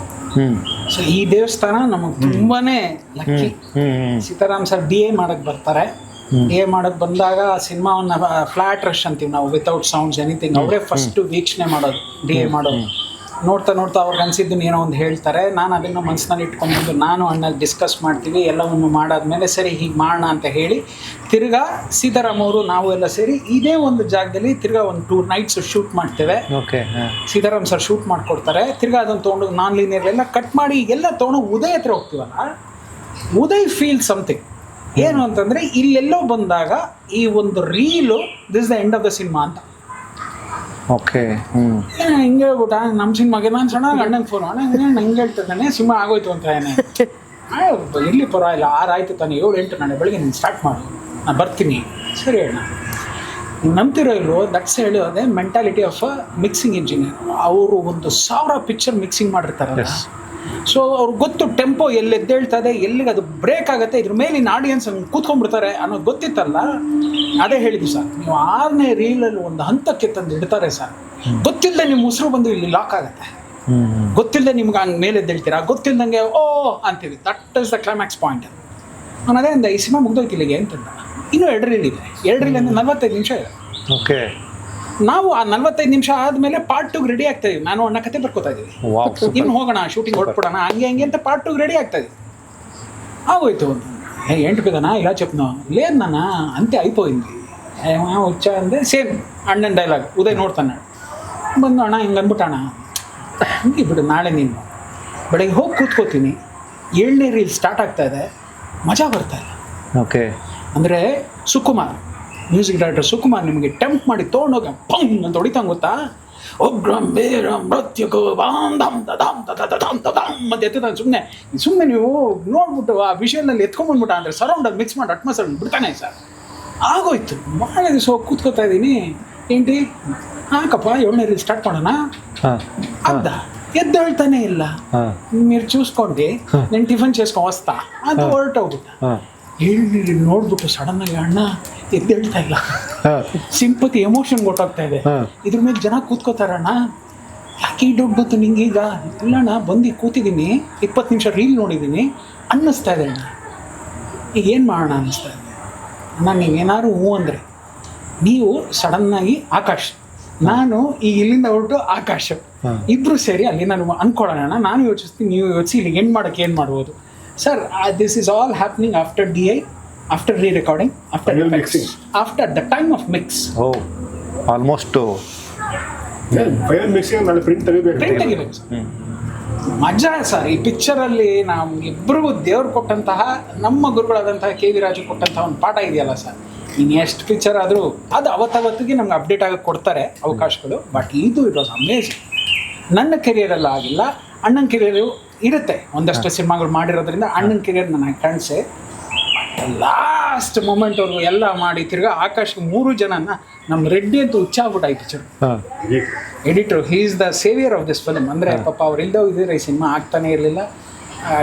ಸೊ ಈ ದೇವಸ್ಥಾನ ನಮಗೆ ತುಂಬಾನೇ ಲಕ್ಕಿ. ಸೀತಾರಾಮ್ ಸರ್ DA ಮಾಡಕ್ಕೆ ಬರ್ತಾರೆ. DA ಮಾಡಕ್ಕೆ ಬಂದಾಗ ಸಿನಿಮಾವನ್ನ ಫ್ಲಾಟ್ ರಶ್ ಅಂತೀವಿ ನಾವು, ವಿತೌಟ್ ಸೌಂಡ್ಸ್ ಎನಿಥಿಂಗ್. ಅವರೇ ಫಸ್ಟ್ ವೀಕ್ಷಣೆ ಮಾಡೋದು, DA ಮಾಡೋದು. ನೋಡ್ತಾ ಅವ್ರಿಗೆ ಅನಿಸಿದ್ದನ್ನು ಏನೋ ಒಂದು ಹೇಳ್ತಾರೆ. ನಾನು ಅದನ್ನು ಮನಸ್ಸಿನಲ್ಲಿ ಇಟ್ಕೊಂಡ್ಬಂದು ನಾನು ಅಣ್ಣ ಡಿಸ್ಕಸ್ ಮಾಡ್ತೀವಿ. ಎಲ್ಲವನ್ನು ಮಾಡಾದ್ಮೇಲೆ ಸರಿ ಹೀಗೆ ಮಾಡೋಣ ಅಂತ ಹೇಳಿ ತಿರ್ಗಾ ಸೀತಾರಾಮ್ ಅವರು ನಾವು ಎಲ್ಲ ಸೇರಿ ಇದೇ ಒಂದು ಜಾಗದಲ್ಲಿ ತಿರ್ಗಾ ಒಂದು 2 nights ಶೂಟ್ ಮಾಡ್ತೇವೆ. ಓಕೆ. ಸೀತಾರಾಮ್ ಸರ್ ಶೂಟ್ ಮಾಡಿಕೊಡ್ತಾರೆ. ತಿರ್ಗಾ ಅದನ್ನು ತೊಗೊಂಡು ನಾನ್ ಲೀನಿಯರ್ ಎಲ್ಲ ಕಟ್ ಮಾಡಿ ಎಲ್ಲ ತೊಗೊಂಡು ಉದಯ್ ಹತ್ರ ಹೋಗ್ತೀವಲ್ಲ, ಉದಯ್ ಫೀಲ್ ಸಮಥಿಂಗ್. ಏನು ಅಂತಂದರೆ ಇಲ್ಲೆಲ್ಲೋ ಬಂದಾಗ ಈ ಒಂದು reel this the end of the cinema ಅಂತ. ಓಕೆ. ಹಿಂಗೆ ಹೇಳ್ಬಿಟ್ಟ ನಮ್ಮ ಸಿನಿಮಾಗೆ. ನಾನು ಚೆನ್ನಾಗಿ ಅಣ್ಣಂಗೆ ಫೋನ್ ಅಣ್ಣ ಹಿಂಗೆ ಹೇಳ್ತಿದ್ದಾನೆ ಸಿನಿಮಾ ಆಗೋಯ್ತು ಅಂತ. ಏನೇ ಇರಲಿ ಪರವಾಗಿಲ್ಲ, 6 ಆಯಿತು ತಾನೆ, 7 8 ನಾಳೆ ಬೆಳಗ್ಗೆ ನೀನು ಸ್ಟಾರ್ಟ್ ಮಾಡು, ನಾನು ಬರ್ತೀನಿ. ಸರಿ ಅಣ್ಣ, ನೀವು ನಂಬ್ತಿರೋ ಇಲ್ವೋ, ದಟ್ಸ್ ಹೇಳೋದೇ mentality of a mixing engineer. ಅವರು ಒಂದು 1000 ಪಿಕ್ಚರ್ ಮಿಕ್ಸಿಂಗ್ ಮಾಡಿರ್ತಾರಲ್ಲ, ಸೊ ಅವ್ರಿಗೆ ಗೊತ್ತು ಟೆಂಪೋ ಎಲ್ಲಿ ಎದ್ದೇಳ್ತದೆ, ಎಲ್ಲಿಗೆ ಅದು ಬ್ರೇಕ್ ಆಗುತ್ತೆ, ಇದ್ರ ಮೇಲಿನ ಆಡಿಯನ್ಸ್ ಕೂತ್ಕೊಂಡ್ಬಿಡ್ತಾರೆ ಅನ್ನೋದು ಗೊತ್ತಿತ್ತಲ್ಲ. ಅದೇ ಹೇಳಿದ್ವಿ ಸರ್, ನೀವು 6ನೇ ರೀಲಲ್ಲಿ ಒಂದು ಹಂತಕ್ಕೆ ತಂದು ಇಡ್ತಾರೆ ಸರ್, ಗೊತ್ತಿಲ್ಲದೆ ನಿಮ್ಮ ಉಸಿರು ಬಂದು ಇಲ್ಲಿ ಲಾಕ್ ಆಗುತ್ತೆ, ಗೊತ್ತಿಲ್ಲದೆ ನಿಮ್ಗೆ ಹಂಗೆ ಮೇಲೆ ಎದ್ದೇಳ್ತೀರಾ, ಗೊತ್ತಿಲ್ಲದಂಗೆ ಓ ಅಂತೀವಿ. That is the climax point. ನಾನು ಅದೇ ಅಂದೆ, ಈ ಸಿನಿಮಾ ಮುಗ್ದೋಯ್ತು ಇಲ್ಲಿಗೆ ಅಂತಂದ. ಇನ್ನೂ 2 ರೀಲ್ ಇದೆ, 2 ರೀಲ್ ಅಂದರೆ 45 ನಿಮಿಷ ಇದೆ. ಓಕೆ. ನಾವು ಆ 45 ನಿಮಿಷ ಆದಮೇಲೆ ಪಾರ್ಟ್ 2 ರೆಡಿ ಆಗ್ತಾ ಇದೀವಿ. ನಾನು ಅಣ್ಣ ಕತೆ ಬರ್ಕೋತಾ ಇದೀವಿ, ಇನ್ನು ಹೋಗೋಣ ಶೂಟಿಂಗ್ ಹೊರಟ್ಬಿಡೋಣ ಹಂಗೆ ಅಂತ ಪಾರ್ಟ್ 2 ರೆಡಿ ಆಗ್ತಾ ಇದೀವಿ. ఆగోయితు ఏంటి పెదనా ఇలా చెప్తున్నావు లేదు నాన్న అంతే అయిపోయింది వచ్చా అంటే సేమ్ అಣ್ಣನ ಡೈಲಾಗ್ ಉದಯ್ ನೋಡ್ತಾನೆ ಬಂದು ಅಣ್ಣ ಹಿಂಗೆ ಅಂದ್ಬಿಟ್ಟಣ ಹಂಗೆ ಬಿಡು ನಾಳೆ ನೀನು ಬೆಳಗ್ಗೆ ಹೋಗಿ ಕೂತ್ಕೋತೀನಿ 7ನೇ ರೀಲ್ ಸ್ಟಾರ್ಟ್ ಆಗ್ತಾ ಇದೆ ಮಜಾ ಬರ್ತಾ ಇಲ್ಲ. ಓಕೆ ಅಂದರೆ ಸುಕುಮಾರ್ ಮ್ಯೂಸಿಕ್ ಡೈರೆಕ್ಟರ್ ಸುಕುಮಾರ್ ನಿಮಗೆ ಟೆಂಪ್ ಮಾಡಿ ತೊಗೊಂಡೋಗ ಪಂಗ್ ಅಂತ ಹೊಡಿತಾಂಗೆ ಗೊತ್ತಾ ಒಗ್ರಂ ಬೇರಂ ಮೃತ್ಯುಕೋ ಬಾಂ ದಮ್ ದಮ್ ದಮ್ ದಮ್ ಮತ್ತೆ ಎತ್ತುತ್ತಾನೆ. ಸುಮ್ಮನೆ ನೀವು ನೋಡ್ಬಿಟ್ಟು ಆ ವಿಷಯದಲ್ಲಿ ಎತ್ಕೊಂಡ್ಬಂದ್ಬಿಟ್ಟ ಅಂದರೆ ಸರೌಂಡಲ್ಲಿ ಮಿಕ್ಸ್ ಮಾಡಿ ಅಟ್ಮಾಸ್ಫಿಯರ್ ಬಿಡ್ತಾನೆ ಸರ್. ಆಗೋಯ್ತು ಭಾಳ ದಿವಸ ಹೋಗಿ ಕೂತ್ಕೋತಾ ಇದ್ದೀನಿ. ఏంటి ಹಾಕಪ್ಪ 7ನೇ ರೀಲ್ ಸ್ಟಾರ್ಟ್ ಮಾಡೋಣ అద్దా ఎద్దు వెళ్తానే ಇಲ್ಲ మీరు చూసుకోండి నేను టిఫిన్ చేసుకొని వస్తా ಅದು ಹೊರಟೋಗ್ಬಿಟ್ಟ. ಹೇಳಿ ನೋಡ್ಬಿಟ್ಟು ಸಡನ್ ಆಗಿ ಅಣ್ಣ ಎದ್ದು ಹೇಳ್ತಾ ಇಲ್ಲ, ಸಿಂಪತಿ ಎಮೋಷನ್ ಗೊತ್ತಾಗ್ತಾ ಇದೆ. ಇದ್ರ ಮೇಲೆ ಜನ ಕೂತ್ಕೋತಾರಣ್ಣ ಯಾಕೆ ಈ ಡೌಟ್ ಬಂತು ನಿಂಗೀಗ? ಇಲ್ಲಣ್ಣ ಬಂದು ಕೂತಿದ್ದೀನಿ 20 ನಿಮಿಷ ರೀಲ್ ನೋಡಿದ್ದೀನಿ ಅನ್ನಿಸ್ತಾ ಇದೆ ಅಣ್ಣ. ಈಗ ಏನು ಮಾಡೋಣ ಅನ್ನಿಸ್ತಾ ಇದೆ ಅಣ್ಣ. ನೀವೇನಾದ್ರು ಹ್ಞೂ ಅಂದರೆ ನೀವು ಸಡನ್ನಾಗಿ ಆಕಾಶ್, ನಾನು ಈಗ ಇಲ್ಲಿಂದ ಹೊರಟು ಆಕಾಶ್ ಇಬ್ಬರು ಸೇರಿ ಅಲ್ಲಿ ನಾನು ಅಂದ್ಕೊಳ್ಳೋಣ. ನಾನು ಯೋಚಿಸ್ತೀನಿ, ನೀವು ಯೋಚಿಸಿ ಇಲ್ಲಿಗೆ ಎಂಡ್ ಮಾಡೋಕ್ಕೆ ಏನು ಮಾಡ್ಬೋದು sir. This is all happening after DI, after re recording, after mixing, after the time of mix. Almost final mixing ನಾಳೆ ಪ್ರಿಂಟ್ ತೆಗಿಬೇಕು ಸರ್. ಮಜಾ ಸರ್. ಈ ಪಿಕ್ಚರಲ್ಲಿ ನಾವು ಇಬ್ಬರಿಗೂ ದೇವ್ರು ಕೊಟ್ಟಂತಹ, ನಮ್ಮ ಗುರುಗಳಾದಂತಹ KV ರಾಜು ಕೊಟ್ಟಂತಹ ಒಂದು ಪಾಠ ಇದೆಯಲ್ಲ ಸರ್. ಇನ್ನು ಎಷ್ಟು ಪಿಕ್ಚರ್ ಆದರೂ ಅದು ಅವತ್ತಿಗೆ ನಮ್ಗೆ ಅಪ್ಡೇಟ್ ಆಗೋಕ್ಕೆ ಕೊಡ್ತಾರೆ ಅವಕಾಶಗಳು. ಬಟ್ ಇದು ಇಟ್ ವಾಸ್ ಅಮೇಝಿಂಗ್. ನನ್ನ ಕೆರಿಯರಲ್ಲಿ ಆಗಿಲ್ಲ, ಅಣ್ಣನ ಕೆರಿಯರು ಇರುತ್ತೆ. ಒಂದಷ್ಟು ಸಿನಿಮಾಗಳು ಮಾಡಿರೋದ್ರಿಂದ ಅಣ್ಣನ ಕೆರಿಯರ್ ನನಗೆ ಕಾಣಿಸೆ. ಲಾಸ್ಟ್ ಮೂಮೆಂಟ್ವರೆಗೂ ಎಲ್ಲ ಮಾಡಿ ತಿರ್ಗಾ ಆಕಾಶ್ಗೆ 3 ಜನನ ನಮ್ಮ ರೆಡ್ಡಿ ಅಂತೂ ಹುಚ್ಚಾಗ್ಬಿಟ್ಟು ಪಿಕ್ಚರ್ ಎಡಿಟ್ರು. He is the saviour of this film. ಅಂದರೆ ಪಾಪ ಅವರಿಲ್ಲದೆ ಇದ್ದರೆ ಈ ಸಿನಿಮಾ ಆಗ್ತಾನೇ ಇರಲಿಲ್ಲ.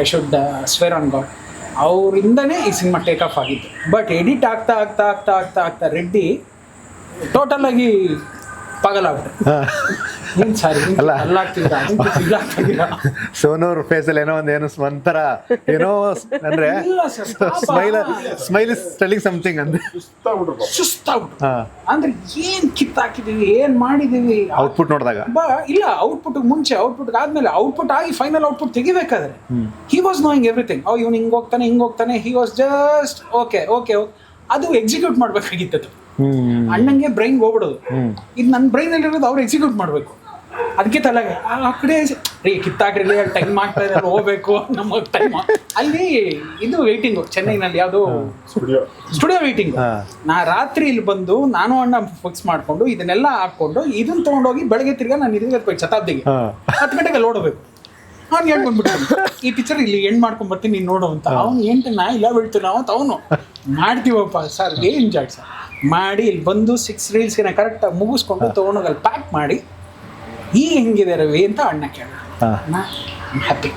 I should swear on God, ಅವರಿಂದನೇ ಈ ಸಿನಿಮಾ ಟೇಕ್ ಆಫ್ ಆಗಿತ್ತು. ಬಟ್ ಎಡಿಟ್ ಆಗ್ತಾ ಆಗ್ತಾ ಆಗ್ತಾ ಆಗ್ತಾ ಆಗ್ತಾ ರೆಡ್ಡಿ ಟೋಟಲ್ ಆಗಿ ಪಾಗಲಾಗ್ಬಿಟ್ರು. ಏನು ಸಾರಿ ಅಲ್ಲಾಗ್ತಿದ್ದೀರಾ ಸೋನೂರ್ ಫೇಸಲ್ಲಿ ಏನೋ ಒಂಥರ ಏನೋ ಅಂದ್ರೆ ಸ್ಮೈಲ್ ಇಸ್ ಟೆಲ್ಲಿಂಗ್ ಸಮಥಿಂಗ್ ಅಂದ್ರೆ ಸುಸ್ತಾಗ್ಬಿಟ್ರು. ಅಂದ್ರೆ ಏನ್ ಕಿತ್ತಾಕಿದೀವಿ, ಏನ್ ಮಾಡಿದೀವಿ ಔಟ್ಪುಟ್ ನೋಡಿದಾಗ ಇಲ್ಲ, ಔಟ್ಪುಟ್ ಮುಂಚೆ, ಔಟ್ಪುಟ್ ಆದ್ಮೇಲೆ, ಔಟ್ಪುಟ್ ಆಗಿ ಫೈನಲ್ ಔಟ್ಪುಟ್ ತೆಗಿಬೇಕಾದ್ರೆ ಹಿ ವಾಸ್ ನೋಯಿಂಗ್ ಎವ್ರಿಥಿಂಗ್. ಇವ್ನು ಹಿಂಗೆ ಹೋಗ್ತಾನೆ, he was just okay okay ಅದು ಎಕ್ಸಿಕ್ಯೂಟ್ ಮಾಡ್ಬೇಕಾಗಿತ್ತು. ಅಣ್ಣಂಗೆ ಬ್ರೈನ್ ಹೋಗ್ಬಿಡೋದು, ಇದು ನನ್ನ ಬ್ರೈನಲ್ಲಿ ಇರೋದು ಅವ್ರು ಎಕ್ಸಿಕ್ಯೂಟ್ ಮಾಡಬೇಕು. ಅದಕ್ಕೆ ತಲೆಗೆ ಆ ಕಡೆ ರೀ ಕಿತ್ತಾಕ್ರಿ ಟೈಮ್ ಆಗ್ತಾ ಇದೆ ಹೋಗ್ಬೇಕು ನಮ್ಮ ಟೈಮ್. ಅಲ್ಲಿ ಇದು ವೇಟಿಂಗು ಚೆನ್ನೈನಲ್ಲಿ ಯಾವುದು ಸ್ಟುಡಿಯೋ ವೇಟಿಂಗು. ನಾ ರಾತ್ರಿ ಇಲ್ಲಿ ಬಂದು ನಾನು ಅಣ್ಣ ಫಿಕ್ಸ್ ಮಾಡಿಕೊಂಡು ಇದನ್ನೆಲ್ಲ ಹಾಕ್ಕೊಂಡು ಇದನ್ನ ತೊಗೊಂಡೋಗಿ ಬೆಳಗ್ಗೆ ತಿರ್ಗಾ ನಾನು ಇರ್ಬೇಕು ಶತಾಬ್ದಿಗೆ 10 ಗಂಟೆಗೆ ನೋಡಬೇಕು. ಅವ್ನು ಏನು ಬಂದ್ಬಿಟ್ಟು ಈ ಪಿಕ್ಚರ್ ಇಲ್ಲಿ ಎಂಡ್ ಮಾಡ್ಕೊಂಡ್ ಬರ್ತೀನಿ ನೀನು ನೋಡು ಅಂತ. ಅವ್ನು ನಾ ಇಲ್ಲ ಬೀಳ್ತೀವಿ ನಾವು ಅಂತ ಅವನು ಮಾಡ್ತೀವಪ್ಪ ಸರ್. ಏನು ಎಂಜಾಯ್ ಸರ್ ಮಾಡಿ ಇಲ್ಲಿ ಬಂದು 6 ರೀಲ್ಸ್ನ ಕರೆಕ್ಟಾಗಿ ಮುಗಿಸ್ಕೊಂಡು ತೊಗೊಂಡೋಗಿ ಅಲ್ಲಿ ಪ್ಯಾಕ್ ಮಾಡಿ ಈಗ ಹೆಂಗಿದೆ ರವಿ ಅಂತ ಅಣ್ಣ ಕೇಳ. ಹ್ಯಾಪಿ.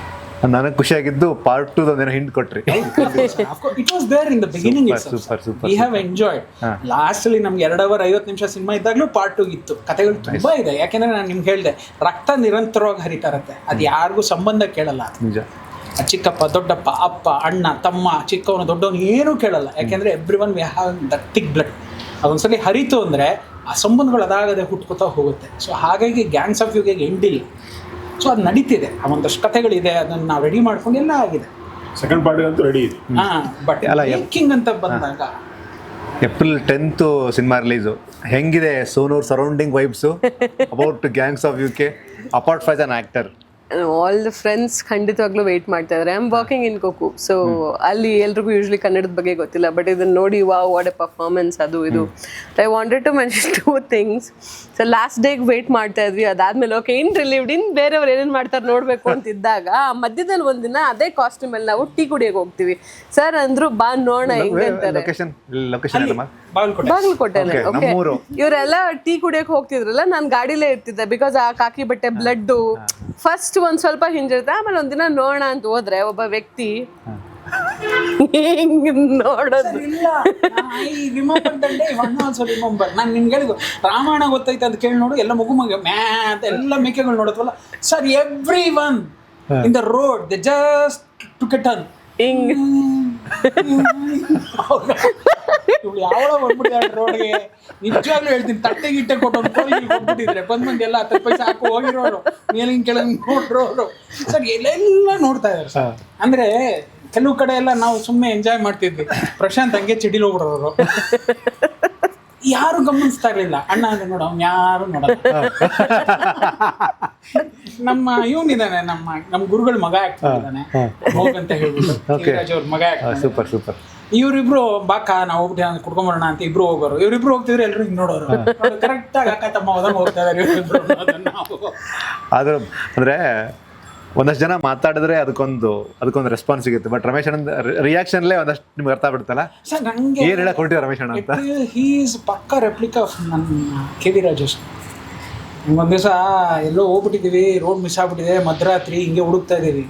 ನನಗೆ ಖುಷಿಯಾಗಿದ್ದು ಪಾರ್ಟ್ 2 ಒಂದೇನೋ ಹಿಂಟ್ ಕೊಟ್ರಿ. It was there in the beginning. We have enjoyed. ಲಾಸ್ಟಲ್ಲಿ ನಮ್ಗೆ 2 ಅವರ್ 50 ನಿಮಿಷ ಸಿನಿಮಾ ಇದ್ದಾಗಲೂ ಪಾರ್ಟ್ 2 ಇತ್ತು. ಕಥೆಗಳು ತುಂಬ ಇದೆ. ಯಾಕೆಂದರೆ ನಾನು ನಿಮ್ಗೆ ಹೇಳಿದೆ, ರಕ್ತ ನಿರಂತರವಾಗಿ ಹರಿತಾ ಇರುತ್ತೆ. ಅದು ಯಾರಿಗೂ ಸಂಬಂಧ ಕೇಳಲ್ಲ. ನಿಜ. ಚಿಕ್ಕಪ್ಪ ದೊಡ್ಡಪ್ಪ ಅಪ್ಪ ಅಣ್ಣ ತಮ್ಮ ಚಿಕ್ಕವನು ದೊಡ್ಡವನು ಏನೂ ಕೇಳಲ್ಲ. ಯಾಕೆಂದರೆ everyone we have the thick blood. ಅದೊಂದ್ಸಲಿ ಹರಿತು ಅಂದರೆ ಆ ಸಂಬಂಧಗಳು ಅದಾಗದೆ ಹುಟ್ಕೋತಾ ಹೋಗುತ್ತೆ. ಸೊ ಹಾಗಾಗಿ ಗ್ಯಾಂಗ್ಸ್ ಆಫ್ ಯುಗೆ ಎಂಡಿಲ್ಲ. ಸೊ ಅದು ನಡೀತಿದೆ, ಒಂದಷ್ಟು ಕಥೆಗಳಿದೆ, ಅದನ್ನು ನಾವು ರೆಡಿ ಮಾಡ್ಕೊಂಡು ಎಲ್ಲ ಆಗಿದೆ. ಸೆಕೆಂಡ್ ಪಾರ್ಟ್ ಅಂತೂ ರೆಡಿ ಇದೆ. ಬಟ್ ಮೇಕಿಂಗ್ ಅಂತ ಬಂದಾಗ April 10th ಸಿನಿಮಾ ರಿಲೀಸು. ಹೆಂಗಿದೆ ಸೋನೂರ್ surrounding vibes about gangs of UK apart from an actor? All the friends ಖಂಡಿತವಾಗ್ಲೂ ವೆಯ್ಟ್ ಮಾಡ್ತಾ ಇದ್ದಾರೆ. ಐ ಆಮ್ ವರ್ಕಿಂಗ್ ಇನ್ ಕೋಕು, ಸೊ ಅಲ್ಲಿ ಎಲ್ರಿಗೂ ಯೂಶ್ವಲಿ ಕನ್ನಡದ ಬಗ್ಗೆ ಗೊತ್ತಿಲ್ಲ. ಬಟ್ ಇದನ್ನು ನೋಡಿ ವಾಟ್ ಎ ಪರ್ಫಾರ್ಮೆನ್ಸ್ ಅದು ಇದು. I wanted to mention 2 things. So last ಡೇಗೆ ವೆಯ್ಟ್ ಮಾಡ್ತಾ ಇದ್ವಿ. ಅದಾದ್ಮೇಲೆ ಓಕೆ ಇನ್ ರಿಲೀವ್ಡ್ ಇನ್ ಬೇರೆಯವ್ರು ಏನೇನು ಮಾಡ್ತಾರೆ ನೋಡಬೇಕು ಅಂತಿದ್ದಾಗ ಮಧ್ಯದಲ್ಲಿ ಒಂದಿನ ಅದೇ ಕಾಸ್ಟ್ಯೂಮಲ್ಲಿ ನಾವು ಟೀ ಕುಡಿಯೋಕೆ ಹೋಗ್ತೀವಿ. ಸರ್ ಅಂದ್ರು ಬಾ ನೋಡೋಣ ಹೆಂಗೆ ಅಂತಾರೆ. ಬಾಗಲಕೋಟೆನೆ. ಓಕೆ, ಇವರೆಲ್ಲ ಟೀ ಕುಡಿಯೋಕೆ ಹೋಗ್ತಿದ್ರಲ್ಲ, ನಾನು ಗಾಡಿಲೇ ಇರ್ತಿದ್ದೆ. ಬಿಕಾಸ್ ಆ ಕಾಕಿ ಬಟ್ಟೆ ಬ್ಲಡ್ಡು ಫಸ್ಟ್ ಒಂದ್ ಸ್ವಲ್ಪ ಹಿಂಜಿರುತ್ತೆ, ಆಮೇಲೆ ಒಂದಿನ ನೋಡೋಣ ಅಂತ ಹೋದ್ರೆ ಒಬ್ಬ ವ್ಯಕ್ತಿ ಹಿಂಗ್ ನೋಡೋದು. ಇಲ್ಲ, I remember that day, one also remember. ನಾನು ನಿನ್ಗೆ ಹೇಳಿದ್ದು ರಾಮಾಯಣ ಗೊತ್ತೈತೆ ಅಂತ ಕೇಳಿ ನೋಡು, ಎಲ್ಲ ಮಗು ಮ್ಯಾ ಅಂತ ಎಲ್ಲ ಮೇಕೆಗಳು ನೋಡತ್ವಲ್ಲ sir, everyone in the road they just took a turn ಹಿಂಗ್ ಇವಳು ಯಾವಳ ಬಂದ್ಬಿಟ್ಟಿದ್ದಾರೆ ರೋಡ್ಗೆ. ನಿಜವಾಗ್ಲೂ ಹೇಳ್ತೀನಿ, ತಟ್ಟೆ ಗಿಟ್ಟೆ ಕೊಟ್ಟು ಒಂದು ಕೋಳಿ ಕೊಟ್ಬಿಟ್ಟಿದ್ರೆ ಬಂದ್ ಎಲ್ಲ 10 ಪೈಸೆ ಹಾಕಿ ಹೋಗಿರೋರು, ಮೇಲಿನ ಕೆಳಗೆ ನೋಡ್ರೋರು ಸರ್, ಎಲ್ಲೆಲ್ಲ ನೋಡ್ತಾ ಇದಾರೆ ಸರ್. ಅಂದ್ರೆ ಕೆಲವು ಕಡೆ ಎಲ್ಲ ನಾವು ಸುಮ್ಮನೆ ಎಂಜಾಯ್ ಮಾಡ್ತಿದ್ವಿ, ಪ್ರಶಾಂತ್ ಹಂಗೆ ಚಿಡಿಲ್ ಹೋಗ್ಬಿಡೋರು, ಯಾರು ಗಮನಿಸ್ತಾ ಇರ್ಲಿಲ್ಲ. ಅಣ್ಣ ಅಂದ್ರೆ ನೋಡ, ಅವ್ನು ಯಾರು ನೋಡಲ್ಲ. ನಮ್ಮ ಇವನಿದ್ದಾನೆ, ನಮ್ಮ ಗುರುಗಳ ಮಗ ಆಗ್ತಿದ್ದಾನೆ ಹೋಗಂತ ಹೇಳ್ಬಿಟ್ಟು ಅವ್ರ ಮಗ ಸೂಪರ್ ಸೂಪರ್. ಇವ್ರಿಬ್ರು ಬಾಕ ನಾವು ಹೋಗ್ಬಿಟ್ಟು ಕುಡ್ಕೊಂಬರೋಣ ಅಂತ ಇಬ್ರು ಹೋಗೋರು. ಇವ್ರಿಬ್ರು ಹೋಗ್ತಿದ್ರೆ ಎಲ್ರು ಹಿಂಗ್ ನೋಡೋರು, ಕರೆಕ್ಟ್ ಆಗಿ ಅಕ್ಕ ತಮ್ಮ ಹೋದಂಗೆ ಹೋಗ್ತಾ ಇದಾರೆ ಇವ್ರಿಬ್ರು. ಆದ್ರೆ ಅಂದ್ರೆ ಒಂದಷ್ಟು ಜನ ಮಾತಾಡಿದ್ರೆ ಅದಕ್ಕೊಂದು ರೆಸ್ಪಾನ್ಸ್ ಸಿಗುತ್ತೆ. ಬಟ್ ರಮೇಶ್ ಅಣ್ಣ ರಿಯಾಕ್ಷನ್ಲೇ ಒಂದಷ್ಟು ನಿಮ್ಗೆ ಅರ್ಥ ಬಿಡುತ್ತಲ್ಲ, ಸರ್ ನಂಗೆ ಏನ್ ಹೇಳಕ್ ಹೊರಟಿದ್ದಾರೆ ರಮೇಶ್ ಅಣ್ಣ ಅಂತ. ಹೀಸ್ ಪಕ್ಕ ರೆಪ್ಲಿಕಾ ಆಫ್ ನನ್ನ ಕೆ ವಿ ರಾಜೇಶ್. ಒಂದ್ ದಿವಸ ಎಲ್ಲೋ ಹೋಗ್ಬಿಟ್ಟಿದೀವಿ, ರೋಡ್ ಮಿಸ್ ಆಗ್ಬಿಟ್ಟಿದೆ, ಮಧ್ಯರಾತ್ರಿ ಹಿಂಗೆ ಹುಡುಕ್ತಾ ಇದೀವಿ.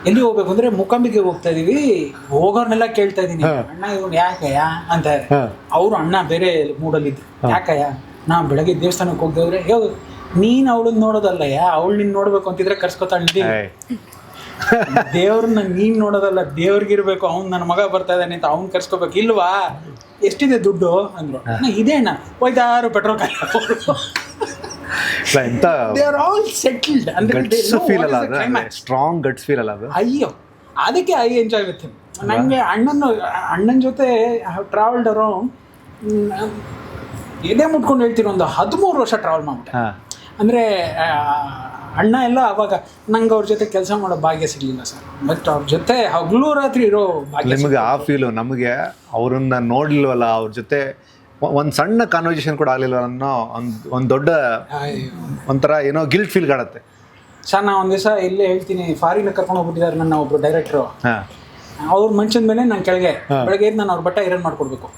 ಎಲ್ಲಿ ಹೋಗ್ಬೇಕು ಅಂದ್ರೆ ಮುಕಾಂಬಿಗೆ ಹೋಗ್ತಾ ಇದೀವಿ. ಹೋಗೋರ್ನೆಲ್ಲ ಕೇಳ್ತಾ ಇದೀನಿ, ಅಣ್ಣ ಇವ್ನು ಯಾಕಯ್ಯ ಅಂತ. ಅವ್ರು ಅಣ್ಣ ಬೇರೆ ಮೂಡಲ್ಲಿದ್ರು, ಯಾಕಯ್ಯ ನಾ ಬೆಳಗ್ಗೆ ದೇವಸ್ಥಾನಕ್ಕೆ ಹೋಗ್ದೇವ್ರೆ, ಹೇಳು ನೀನ್ ಅವಳನ್ನ ನೋಡೋದಲ್ಲಯ್ಯ, ಅವಳು ನಿನ್ ನೋಡ್ಬೇಕು ಅಂತಿದ್ರೆ ಕರ್ಸ್ಕೊತಾಳಿದ್ದೀವಿ. ದೇವ್ರನ್ನ ನೀನ್ ನೋಡೋದಲ್ಲ, ದೇವ್ರಿಗಿರ್ಬೇಕು, ಅವ್ನು ನನ್ನ ಮಗ ಬರ್ತಾ ಇದ್ದಾನೆ ಅಂತ ಅವ್ನು ಕರ್ಸ್ಕೋಬೇಕು. ಇಲ್ವಾ, ಎಷ್ಟಿದೆ ದುಡ್ಡು ಅಂದ್ರು. ಇದೇ ಅಣ್ಣ, ಹೋಯ್ತಾರು ಪೆಟ್ರೋಲ್ ಸ್ಟ್ರಾಂಗ್ ಗಟ್ಸ್ ಫೀಲ್ ಅಲ್ಲ ಅದು. ಅಯ್ಯೋ, ಅದಕ್ಕೆ ಐ ಎಂಜಾಯ್ ವಿತ್ ಹಿಮ್. ನಂಗೆ ಅಣ್ಣನ ಜೊತೆ ಟ್ರಾವೆಲ್ಡ್ ಅರೌಂಡ್, ಎದೆ ಮುಟ್ಕೊಂಡು ಹೇಳ್ತೀನಿ, ಒಂದು 13 ವರ್ಷ ಟ್ರಾವೆಲ್ ಮಾಡ್ಬಿಟ್ಟೆ. ಅಂದರೆ ಅಣ್ಣ ಎಲ್ಲ ಅವಾಗ ನಂಗೆ ಅವ್ರ ಜೊತೆ ಕೆಲಸ ಮಾಡೋ ಭಾಗ್ಯ ಸಿಗಲಿಲ್ಲ ಸರ್, ಬಟ್ ಅವ್ರ ಜೊತೆ ಹಗಲು ರಾತ್ರಿ ಇರೋ ಭಾಗ್ಯ. ನಿಮಗೆ ಆ ಫೀಲು, ನಮಗೆ ಅವ್ರನ್ನ ನೋಡ್ಲಿಲ್ವಲ್ಲ, ಅವ್ರ ಜೊತೆ ಒಂದು ಸಣ್ಣ ಕಾನ್ವರ್ಸೇಷನ್ ಕೂಡ ಆಗಲಿಲ್ಲ ಅನ್ನೋ ಒಂದು ದೊಡ್ಡ ಒಂಥರ ಏನೋ ಗಿಲ್ಟ್ ಫೀಲ್ ಕಾಣುತ್ತೆ ಸರ್. ನಾ ಒಂದು ದಿವಸ ಇಲ್ಲೇ ಹೇಳ್ತೀನಿ, ಫಾರಿನ್ ಕರ್ಕೊಂಡು ಹೋಗ್ಬಿಟ್ಟಿದ್ದಾರೆ ನನ್ನ ಒಬ್ರು ಡೈರೆಕ್ಟ್ರು. ಅವ್ರ ಮಂಚದ ಮೇಲೆ ನಾನು ಕೆಳಗೆ ಬೆಳಗ್ಗೆ ನಾನು ಅವ್ರ ಬಟ್ಟೆ ಐರನ್ ಮಾಡ್ಕೊಡ್ಬೇಕು.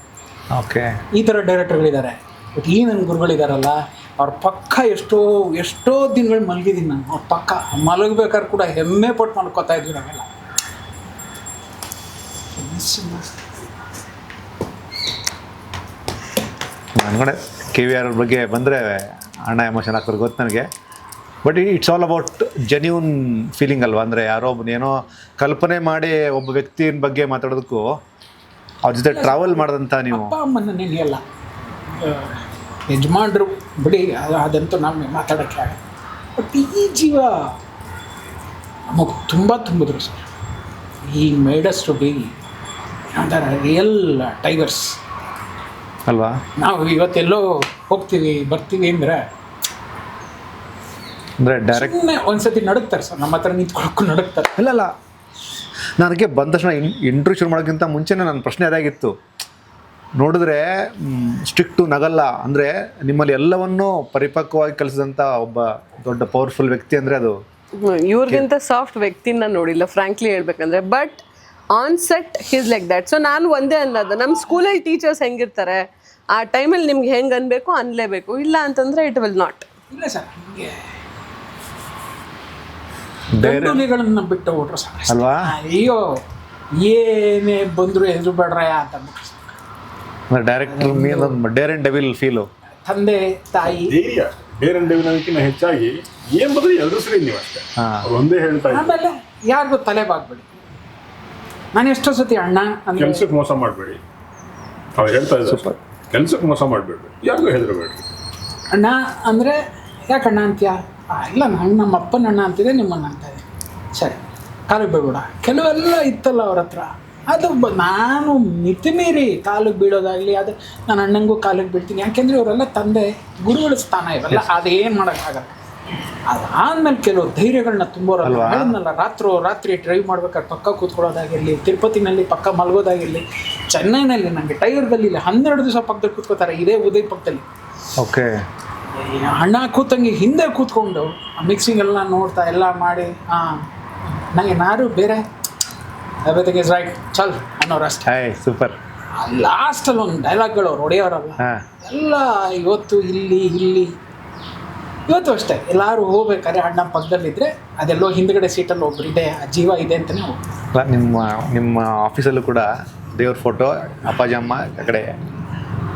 ಓಕೆ, ಈ ಥರ ಡೈರೆಕ್ಟರ್ಗಳಿದ್ದಾರೆ. ಬಟ್ ಈ ನನ್ನ ಗುರುಗಳಿದಾರಲ್ಲ, ಅವ್ರ ಪಕ್ಕ ಎಷ್ಟೋ ದಿನಗಳು ಮಲಗಿದ್ದೀನಿ ನಾನು. ಅವ್ರ ಪಕ್ಕ ಮಲಗಬೇಕಾದ್ರೆ ಕೂಡ ಹೆಮ್ಮೆ ಪಟ್ಟು ಮಲ್ಕೋತಾ ಇದ್ವಿ ನಾವೆಲ್ಲ. ಅನ್ಕೊಂಡೆ ಕೆ ವಿ ಆರ್ ಅವ್ರ ಬಗ್ಗೆ ಬಂದರೆ ಅಣ್ಣ ಎಮೋಷನ್ ಆಗ್ತಾರೆ ಗೊತ್ತು ನನಗೆ. But it's all about genuine feeling ಅಲ್ವಾ. ಅಂದರೆ ಯಾರೋ ಏನೋ ಕಲ್ಪನೆ ಮಾಡಿ ಒಬ್ಬ ವ್ಯಕ್ತಿಯ ಬಗ್ಗೆ ಮಾತಾಡೋದಕ್ಕೂ ಅವ್ರ ಜೊತೆ ಟ್ರಾವೆಲ್ ಮಾಡಿದಂಥ ನೀವು. ಅಪ್ಪ ಅಮ್ಮನ ನೆನೆಯಲ್ಲ, ಯಜಮಾನ್ರು ಬಿಡಿ, ಅದಂತೂ ನಾವು ಮಾತಾಡೋಕ್ಕೆ ಆಗ. ಬಟ್ ಈ ಜೀವ ನಮಗೆ ತುಂಬ ತುಂಬಿದ್ರು ಸರ್. ಈ made us to be real tigers ಅಲ್ವಾ. ನಾವು ಇವತ್ತೆಲ್ಲೋ ಹೋಗ್ತೀವಿ ಬರ್ತೀವಿ ಅಂದರೆ ಡೈರೆಕ್ಟ್ ಒಂದ್ಸತಿ ನಡುಕ್ತಾರೆ ಸರ್, ನಮ್ಮ ಹತ್ರ ನಿಂತ್ಕೊಳ್ಳೋಕ್ಕೂ ನಡುಕ್ತಾರೆ. ಇಲ್ಲ ನನಗೆ ಬಂದ ತಕ್ಷಣ ಇಂಟ್ರ್ಯೂ ಶುರು ಮಾಡೋಕ್ಕಿಂತ ಮುಂಚೆನೇ ನನ್ನ ಪ್ರಶ್ನೆ ಅದಾಗಿತ್ತು. ನೋಡಿದ್ರೆ ಸ್ಟ್ರಿಕ್ಟು ನಗಲ್ಲ, ಅಂದರೆ ನಿಮ್ಮಲ್ಲಿ ಎಲ್ಲವನ್ನೂ ಪರಿಪಕ್ವವಾಗಿ ಕಲಿಸಿದಂಥ ಒಬ್ಬ ದೊಡ್ಡ ಪವರ್ಫುಲ್ ವ್ಯಕ್ತಿ ಅಂದರೆ ಅದು ಇವ್ರಿಗಿಂತ ಸಾಫ್ಟ್ ವ್ಯಕ್ತಿನ ನೋಡಿಲ್ಲ ಫ್ರಾಂಕ್ಲಿ ಹೇಳ್ಬೇಕಂದ್ರೆ. But on set he's like that. So ನಾನು ಒಂದೇ ಅನ್ನೋದು, ನಮ್ಮ ಸ್ಕೂಲಲ್ಲಿ ಟೀಚರ್ಸ್ ಹೆಂಗಿರ್ತಾರೆ ಆ ಟೈಮಲ್ಲಿ ನಿಮ್ಗೆ ಹೆಂಗೆ ಅನ್ಬೇಕು ಅನ್ಲೇಬೇಕು, ಇಲ್ಲ ಅಂತಂದರೆ ಇಟ್ ವಿಲ್ ನಾಟ್. ಇಲ್ಲ ಸರ್, ನಮಗೆ ಗಂಡುಲಿಗಳನ್ನ ಬಿಟ್ಟು ಹೋಟ್ರು ಸರ್ ಅಲ್ವಾ. ಅಯ್ಯೋ ಏನೇ ಬಂದರೂ ಹೆದರು ಬೇಡ್ರಯ್ಯ ಅಂತ ಅಂದ್ಬಿಟ್ರು ಸರ್. Director dare and devil feel. ತಂದೆ ತಾಯಿ ಧೈರ್ಯ, ಡೇರ್ ಅಂಡ್ ಡೆವಿಲ್ ಅನ್ನೋದಕ್ಕಿಂತ ಹೆಚ್ಚಾಗಿ ಏನ್ ಬದ್ರಿ ಎಲ್ರು ಸರಿ ನೀವು ಅಷ್ಟೇ, ಒಂದೇ ಹೇಳ್ತಾ ಇದ್ದೀನಿ. ಆಮೇಲೆ ಯಾರಿಗೂ ತಲೆ ಬಾಗ್ಬೇಡಿ. ನಾನು ಎಷ್ಟೋ ಸತಿ ಅಣ್ಣ ಅಂದ್ರೆ ಕೆಲ್ಸಕ್ಕೆ ಮೋಸ ಮಾಡಬೇಡಿ, ಅವ್ರು ಹೇಳ್ತಾ ಇದ್ದಾರೆ, ಕೆಲ್ಸಕ್ಕೆ ಮೋಸ ಮಾಡಬೇಡಿ, ಯಾರಿಗೂ ಹೆದರಬೇಡಿ. ಅಣ್ಣ ಅಂದರೆ ಯಾಕೆ ಅಣ್ಣ ಅಂತೀಯ? ಇಲ್ಲ, ನಾನು ನಮ್ಮ ಅಪ್ಪನ ಅಣ್ಣ ಅಂತಿದೆ, ನಿಮ್ಮಣ್ಣ ಅಂತ ಇದೆ. ಸರಿ, ಕಾಲಿಗೆ ಬೀಳ್ಬೇಡ. ಕೆಲವೆಲ್ಲ ಇತ್ತಲ್ಲ ಅವ್ರ ಹತ್ರ, ಅದು ನಾನು ಮಿತಿ ಮೀರಿ ಕಾಲಿಗೆ ಬೀಳೋದಾಗಲಿ, ಅದು ನನ್ನ ಅಣ್ಣಂಗೂ ಕಾಲಿಗೆ ಬೀಳ್ತೀನಿ. ಯಾಕೆಂದರೆ ಇವರೆಲ್ಲ ತಂದೆ ಗುರುಗಳ ಸ್ಥಾನ ಇವೆಲ್ಲ, ಅದೇನು ಮಾಡೋಕ್ಕಾಗಲ್ಲ. ಅದಾದ್ಮೇಲೆ ಕೆಲವು ಧೈರ್ಯಗಳನ್ನ ತುಂಬೋರಲ್ಲ. ಹೇಳಿದ್ನಲ್ಲ, ರಾತ್ರಿ ಡ್ರೈವ್ ಮಾಡ್ಬೇಕಾದ್ರೆ ಪಕ್ಕ ಕೂತ್ಕೊಳ್ಳೋದಾಗಿರಲಿ, ತಿರುಪತಿನಲ್ಲಿ ಪಕ್ಕ ಮಲಗೋದಾಗಿರಲಿ, ಚೆನ್ನೈನಲ್ಲಿ ನನಗೆ ಟೈಗರ್ದಲ್ಲಿ 12 ದಿವಸ ಪಕ್ಕದಲ್ಲಿ ಕೂತ್ಕೋತಾರೆ, ಇದೇ ಉದಯ ಪಕ್ಕದಲ್ಲಿ. ಓಕೆ, ಅಣ್ಣ ಕೂತಂಗೆ ಹಿಂದೆ ಕೂತ್ಕೊಂಡು ಮಿಕ್ಸಿಂಗ್ ಎಲ್ಲ ನೋಡ್ತಾ ಎಲ್ಲ ಮಾಡಿ, ನನಗೆ ನಾರು ಬೇರೆ ಎವ್ರಿಥಿಂಗ್ ಇಸ್ ರೈಟ್ ಚಲ್ ಅನ್ನೋರು ಅಷ್ಟೇ. ಸೂಪರ್. ಲಾಸ್ಟಲ್ಲಿ ಒಂದು ಡೈಲಾಗ್ಗಳು ಅವ್ರು ಹೊಡೆಯೋರಲ್ಲ ಎಲ್ಲ ಇವತ್ತು ಇಲ್ಲಿ ಇವತ್ತು ಅಷ್ಟೇ ಎಲ್ಲರೂ ಹೋಗ್ಬೇಕಾದ್ರೆ ಅಣ್ಣ ಪಕ್ಕದಲ್ಲಿದ್ದರೆ ಅದೆಲ್ಲೋ ಹಿಂದ್ಗಡೆ ಸೀಟಲ್ಲಿ ಒಬ್ರು ಇದೆ, ಆ ಜೀವ ಇದೆ ಅಂತಲೇ ಹೋಗ್ತೀವಿ. ಅಲ್ಲ, ನಿಮ್ಮ ಆಫೀಸಲ್ಲೂ ಕೂಡ ದೇವ್ರ ಫೋಟೋ, ಅಪ್ಪಾಜಿ ಅಮ್ಮ ಆ ಕಡೆ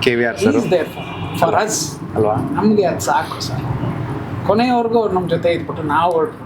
KVR sir is there for us ಅಲ್ವಾ? ನಮಗೆ ಅದು ಸಾಕು ಸರ್. ಕೊನೆಯವರೆಗೂ ಅವ್ರು ನಮ್ಮ ಜೊತೆ ಇದ್ಬಿಟ್ಟು ನಾವು ಹೊರಟು